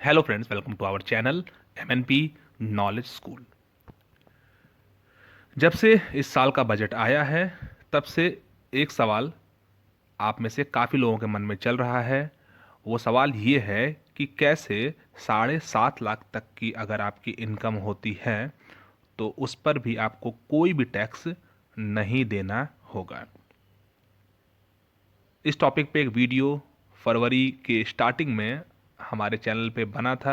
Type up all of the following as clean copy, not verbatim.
Hello friends, welcome to our channel MNP knowledge school. जब से इस साल का बजट आया है तब से एक सवाल आप में से काफ़ी लोगों के मन में चल रहा है। वो सवाल ये है कि कैसे 7.5 लाख तक की अगर आपकी इनकम होती है तो उस पर भी आपको कोई भी टैक्स नहीं देना होगा। इस टॉपिक पे एक वीडियो फरवरी के स्टार्टिंग में हमारे चैनल पे बना था।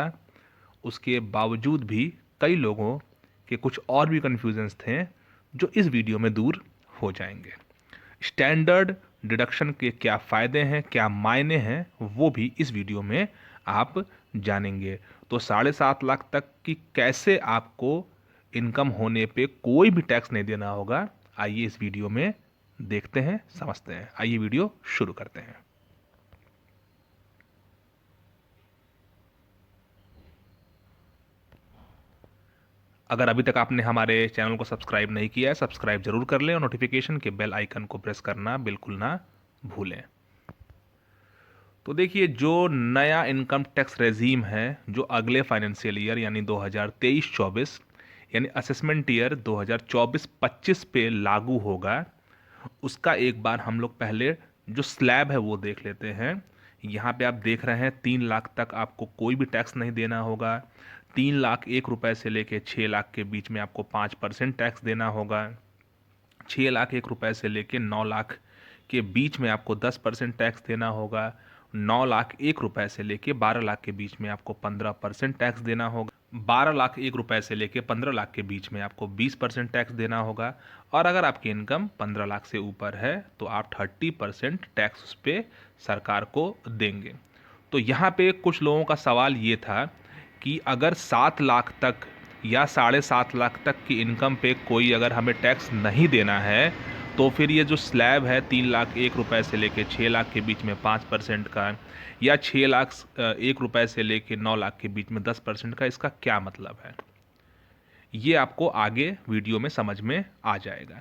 उसके बावजूद भी कई लोगों के कुछ और भी कन्फ्यूजन्स थे जो इस वीडियो में दूर हो जाएंगे। स्टैंडर्ड डिडक्शन के क्या फ़ायदे हैं, क्या मायने हैं, वो भी इस वीडियो में आप जानेंगे। तो 7.5 लाख तक की कैसे आपको इनकम होने पे कोई भी टैक्स नहीं देना होगा, आइए इस वीडियो में देखते हैं, समझते हैं। आइए वीडियो शुरू करते हैं। अगर अभी तक आपने हमारे चैनल को सब्सक्राइब नहीं किया है, सब्सक्राइब जरूर कर लें और नोटिफिकेशन के बेल आइकन को प्रेस करना बिल्कुल ना भूलें। तो देखिए, जो नया इनकम टैक्स रेजीम है जो अगले फाइनेंशियल ईयर यानी 2023-24 यानी असेसमेंट ईयर 2024-25 पे लागू होगा, उसका एक बार हम लोग पहले जो स्लैब है वो देख लेते हैं। यहाँ पे आप देख रहे हैं 3 लाख तक आपको कोई भी टैक्स नहीं देना होगा। 3 लाख 1 रुपए से लेके 6 लाख के बीच में आपको 5% टैक्स देना होगा। 6 लाख 1 रुपए से लेके 9 लाख के बीच में आपको 10% टैक्स देना होगा। 9 लाख 1 रुपए से लेके 12 लाख के बीच में आपको 15% टैक्स देना होगा। 12 लाख 1 रुपए से लेके 15 लाख के बीच में आपको 20% टैक्स देना होगा। और अगर आपकी इनकम 15 लाख से ऊपर है तो आप 30% टैक्स उस पर सरकार को देंगे। तो यहाँ पे कुछ लोगों का सवाल ये था कि अगर 7 लाख तक या 7.5 लाख तक की इनकम पे कोई अगर हमें टैक्स नहीं देना है तो फिर ये जो स्लैब है 3 लाख 1 रुपए से लेके 6 लाख के बीच में 5% का, या 6 लाख 1 रुपए से लेके 9 लाख के बीच में 10% का, इसका क्या मतलब है, ये आपको आगे वीडियो में समझ में आ जाएगा।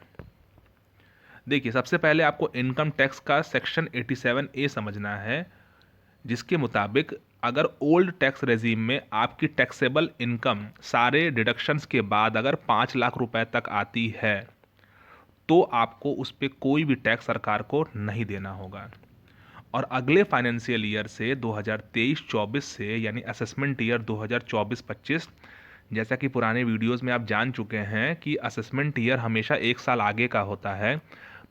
देखिए, सबसे पहले आपको इनकम टैक्स का सेक्शन 87A समझना है, जिसके मुताबिक अगर ओल्ड टैक्स रेजीम में आपकी टैक्सेबल इनकम सारे डिडक्शंस के बाद अगर 5 लाख रुपए तक आती है तो आपको उस पर कोई भी टैक्स सरकार को नहीं देना होगा। और अगले फाइनेंशियल ईयर से 2023-24 से यानी असेसमेंट ईयर 2024-25, जैसा कि पुराने वीडियोस में आप जान चुके हैं कि असेसमेंट ईयर हमेशा एक साल आगे का होता है।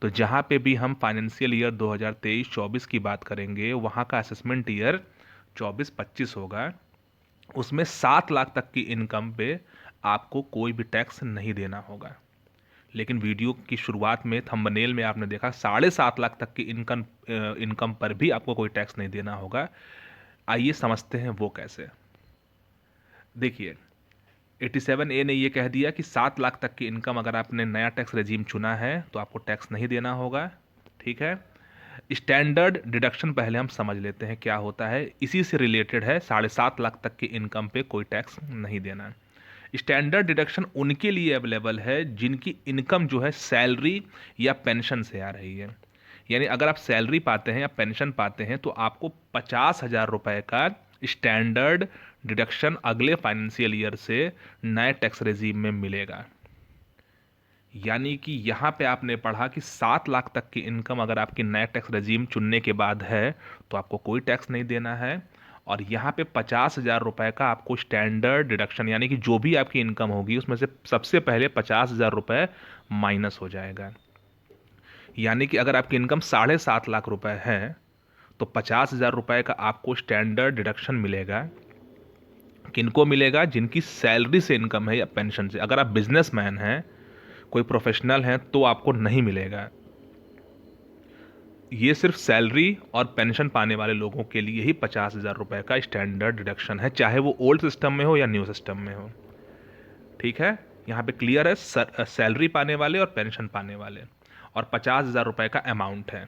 तो जहाँ पे भी हम फाइनेंशियल ईयर 2023-24 की बात करेंगे वहाँ का असेसमेंट ईयर 24-25 होगा। उसमें 7 लाख तक की इनकम पे आपको कोई भी टैक्स नहीं देना होगा। लेकिन वीडियो की शुरुआत में थंबनेल में आपने देखा 7.5 लाख तक की इनकम पर भी आपको कोई टैक्स नहीं देना होगा। आइए समझते हैं वो कैसे। देखिए, 87A ने ये कह दिया कि 7 लाख तक की इनकम अगर आपने नया टैक्स रेजीम चुना है तो आपको टैक्स नहीं देना होगा। ठीक है। स्टैंडर्ड डिडक्शन पहले हम समझ लेते हैं क्या होता है, इसी से रिलेटेड है। 7.5 लाख तक की इनकम पे कोई टैक्स नहीं देना। स्टैंडर्ड डिडक्शन उनके लिए अवेलेबल है जिनकी इनकम जो है सैलरी या पेंशन से आ रही है। यानी अगर आप सैलरी पाते हैं या पेंशन पाते हैं तो आपको 50,000 रुपए का स्टैंडर्ड डिडक्शन अगले फाइनेंशियल ईयर से नए टैक्स रेजीम में मिलेगा। यानी कि यहाँ पे आपने पढ़ा कि 7 लाख तक की इनकम अगर आपकी नया टैक्स रेजीम चुनने के बाद है तो आपको कोई टैक्स नहीं देना है। और यहाँ पे 50,000 रुपए का आपको स्टैंडर्ड डिडक्शन यानी कि जो भी आपकी इनकम होगी उसमें से सबसे पहले 50,000 रुपए माइनस हो जाएगा। यानी कि अगर आपकी इनकम 7.5 लाख रुपए है तो 50,000 रुपए का आपको स्टैंडर्ड डिडक्शन मिलेगा। किनको मिलेगा? जिनकी सैलरी से इनकम है या पेंशन से। अगर आप बिजनेसमैन हैं, कोई प्रोफेशनल हैं, तो आपको नहीं मिलेगा। ये सिर्फ सैलरी और पेंशन पाने वाले लोगों के लिए ही 50,000 रुपए का स्टैंडर्ड डिडक्शन है, चाहे वो ओल्ड सिस्टम में हो या न्यू सिस्टम में हो। ठीक है, यहाँ पे क्लियर है, सैलरी पाने वाले और पेंशन पाने वाले, और 50,000 रुपए का अमाउंट है।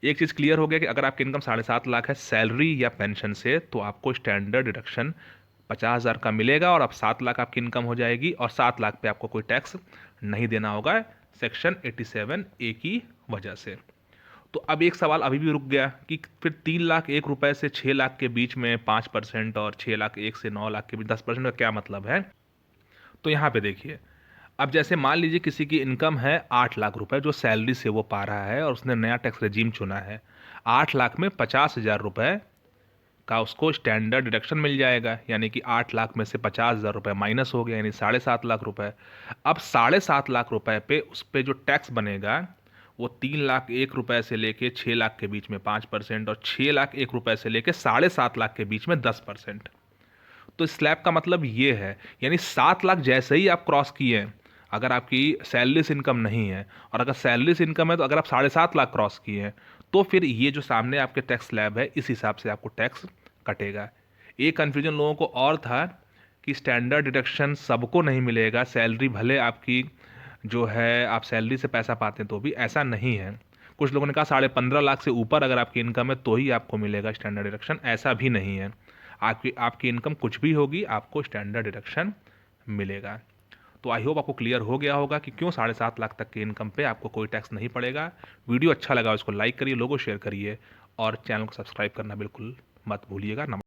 एक चीज़ क्लियर हो गया कि अगर आपकी इनकम 7.5 लाख है सैलरी या पेंशन से तो आपको स्टैंडर्ड डिडक्शन 50,000 का मिलेगा और अब 7 लाख आपकी इनकम हो जाएगी और 7 लाख पे आपको कोई टैक्स नहीं देना होगा सेक्शन 87A की वजह से। तो अब एक सवाल अभी भी रुक गया कि फिर 3,01,000 से 6 लाख के बीच में 5% और 6,01,000 से 9 लाख के बीच 10% का क्या मतलब है। तो यहाँ पे देखिए, अब जैसे मान लीजिए किसी की इनकम है 8 लाख रुपए, जो सैलरी से वो पा रहा है और उसने नया टैक्स रेजीम चुना है। 8 लाख में 50,000 रुपए का उसको स्टैंडर्ड डिडक्शन मिल जाएगा, यानी कि 8 लाख में से 50,000 रुपये माइनस हो गया, यानी 7.5 लाख रुपए। अब 7.5 लाख रुपए पे उस पर जो टैक्स बनेगा वो 3,01,000 से लेके 6 लाख के बीच में 5% और 6,01,000 से लेके 7.5 लाख के बीच में 10%। तो स्लैब का मतलब ये है, यानी 7 लाख जैसे ही आप क्रॉस किए हैं, अगर आपकी सैलरी से इनकम नहीं है और अगर सैलरी से इनकम है तो अगर आप 7.5 लाख क्रॉस किए हैं तो फिर ये जो सामने आपके टैक्स स्लैब है इस हिसाब से आपको टैक्स कटेगा। एक कन्फ्यूजन लोगों को और था कि स्टैंडर्ड डिडक्शन सबको नहीं मिलेगा, सैलरी भले आपकी जो है आप सैलरी से पैसा पाते हैं तो भी ऐसा नहीं है। कुछ लोगों ने कहा 15.5 लाख से ऊपर अगर आपकी इनकम है तो ही आपको मिलेगा स्टैंडर्ड डिडक्शन, ऐसा भी नहीं है। आपकी इनकम कुछ भी होगी आपको स्टैंडर्ड डिडक्शन मिलेगा। तो आई होप आपको क्लियर हो गया होगा कि क्यों 7.5 लाख तक की इनकम पे आपको कोई टैक्स नहीं पड़ेगा। वीडियो अच्छा लगा उसको लाइक करिए, लोगों शेयर करिए और चैनल को सब्सक्राइब करना बिल्कुल मत भूलिएगा।